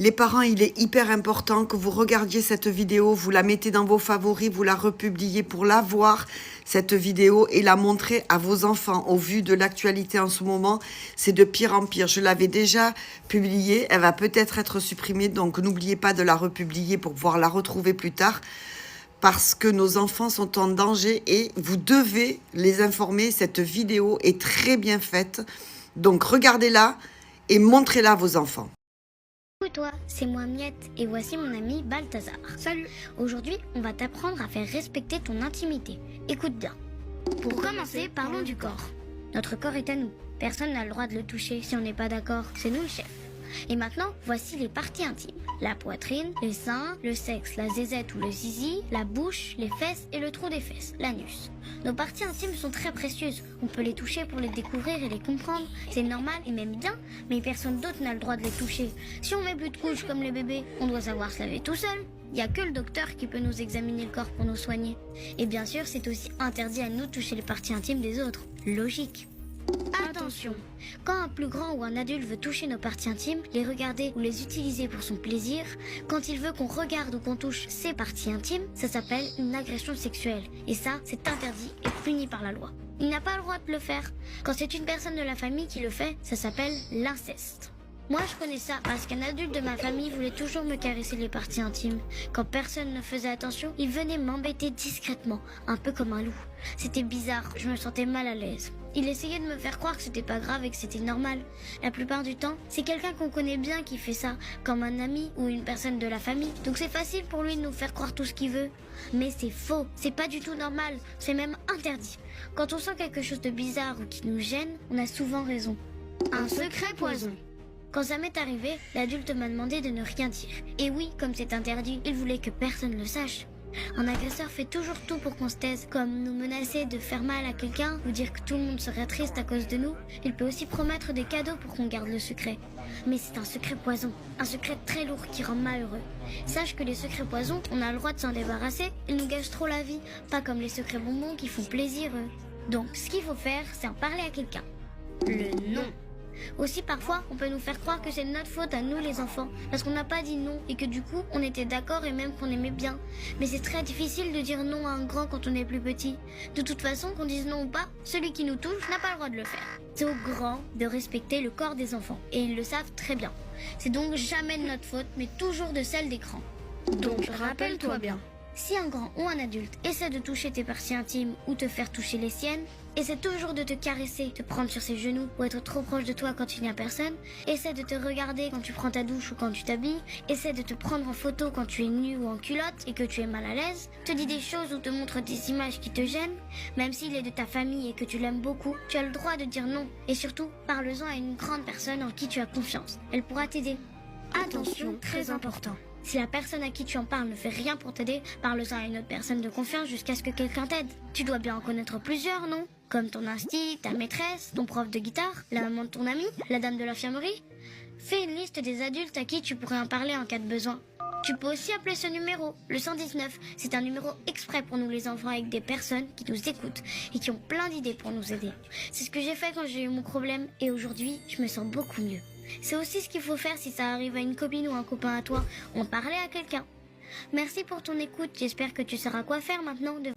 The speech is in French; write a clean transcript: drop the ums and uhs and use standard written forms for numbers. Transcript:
Les parents, il est hyper important que vous regardiez cette vidéo, vous la mettez dans vos favoris, vous la republiez pour la voir, cette vidéo, et la montrer à vos enfants. Au vu de l'actualité en ce moment, c'est de pire en pire. Je l'avais déjà publiée, elle va peut-être être supprimée, donc n'oubliez pas de la republier pour pouvoir la retrouver plus tard, parce que nos enfants sont en danger et vous devez les informer. Cette vidéo est très bien faite, donc regardez-la et montrez-la à vos enfants. Coucou toi, c'est moi Miette et voici mon ami Balthazar. Salut. Aujourd'hui, on va t'apprendre à faire respecter ton intimité. Écoute bien. Pour commencer, parlons du corps. Notre corps est à nous. Personne n'a le droit de le toucher si on n'est pas d'accord. C'est nous le chef. Et maintenant, voici les parties intimes. La poitrine, les seins, le sexe, la zézette ou le zizi, la bouche, les fesses et le trou des fesses, l'anus. Nos parties intimes sont très précieuses. On peut les toucher pour les découvrir et les comprendre. C'est normal et même bien, mais personne d'autre n'a le droit de les toucher. Si on met plus de couches comme les bébés, on doit savoir se laver tout seul. Il n'y a que le docteur qui peut nous examiner le corps pour nous soigner. Et bien sûr, c'est aussi interdit à nous de toucher les parties intimes des autres. Logique. Attention, quand un plus grand ou un adulte veut toucher nos parties intimes, les regarder ou les utiliser pour son plaisir, quand il veut qu'on regarde ou qu'on touche ses parties intimes, ça s'appelle une agression sexuelle. Et ça, c'est interdit et puni par la loi. Il n'a pas le droit de le faire. Quand c'est une personne de la famille qui le fait, ça s'appelle l'inceste. Moi, je connais ça parce qu'un adulte de ma famille voulait toujours me caresser les parties intimes. Quand personne ne faisait attention, il venait m'embêter discrètement, un peu comme un loup. C'était bizarre, je me sentais mal à l'aise. Il essayait de me faire croire que c'était pas grave et que c'était normal. La plupart du temps, c'est quelqu'un qu'on connaît bien qui fait ça, comme un ami ou une personne de la famille. Donc c'est facile pour lui de nous faire croire tout ce qu'il veut. Mais c'est faux, c'est pas du tout normal, c'est même interdit. Quand on sent quelque chose de bizarre ou qui nous gêne, on a souvent raison. Un secret poison. Quand ça m'est arrivé, l'adulte m'a demandé de ne rien dire. Et oui, comme c'est interdit, il voulait que personne le sache. Un agresseur fait toujours tout pour qu'on se taise, comme nous menacer de faire mal à quelqu'un ou dire que tout le monde serait triste à cause de nous. Il peut aussi promettre des cadeaux pour qu'on garde le secret. Mais c'est un secret poison, un secret très lourd qui rend malheureux. Sache que les secrets poisons, on a le droit de s'en débarrasser, ils nous gâchent trop la vie, pas comme les secrets bonbons qui font plaisir eux. Donc ce qu'il faut faire, c'est en parler à quelqu'un. Le non. Aussi parfois, on peut nous faire croire que c'est notre faute à nous les enfants, parce qu'on n'a pas dit non et que du coup, on était d'accord et même qu'on aimait bien. Mais c'est très difficile de dire non à un grand quand on est plus petit. De toute façon, qu'on dise non ou pas, celui qui nous touche n'a pas le droit de le faire. C'est aux grands de respecter le corps des enfants, et ils le savent très bien. C'est donc jamais de notre faute, mais toujours de celle des grands. Donc rappelle-toi bien. Si un grand ou un adulte essaie de toucher tes parties intimes ou te faire toucher les siennes, essaie toujours de te caresser, te prendre sur ses genoux ou être trop proche de toi quand il n'y a personne, essaie de te regarder quand tu prends ta douche ou quand tu t'habilles, essaie de te prendre en photo quand tu es nu ou en culotte et que tu es mal à l'aise, te dit des choses ou te montre des images qui te gênent, même s'il est de ta famille et que tu l'aimes beaucoup, tu as le droit de dire non. Et surtout, parle-en à une grande personne en qui tu as confiance, elle pourra t'aider. Attention, très important. Si la personne à qui tu en parles ne fait rien pour t'aider, parle-en à une autre personne de confiance jusqu'à ce que quelqu'un t'aide. Tu dois bien en connaître plusieurs, non? Comme ton insti, ta maîtresse, ton prof de guitare, la maman de ton ami, la dame de l'infirmerie. Fais une liste des adultes à qui tu pourrais en parler en cas de besoin. Tu peux aussi appeler ce numéro, le 119. C'est un numéro exprès pour nous les enfants avec des personnes qui nous écoutent et qui ont plein d'idées pour nous aider. C'est ce que j'ai fait quand j'ai eu mon problème et aujourd'hui, je me sens beaucoup mieux. C'est aussi ce qu'il faut faire si ça arrive à une copine ou un copain à toi, en parler à quelqu'un. Merci pour ton écoute, j'espère que tu sauras quoi faire maintenant de...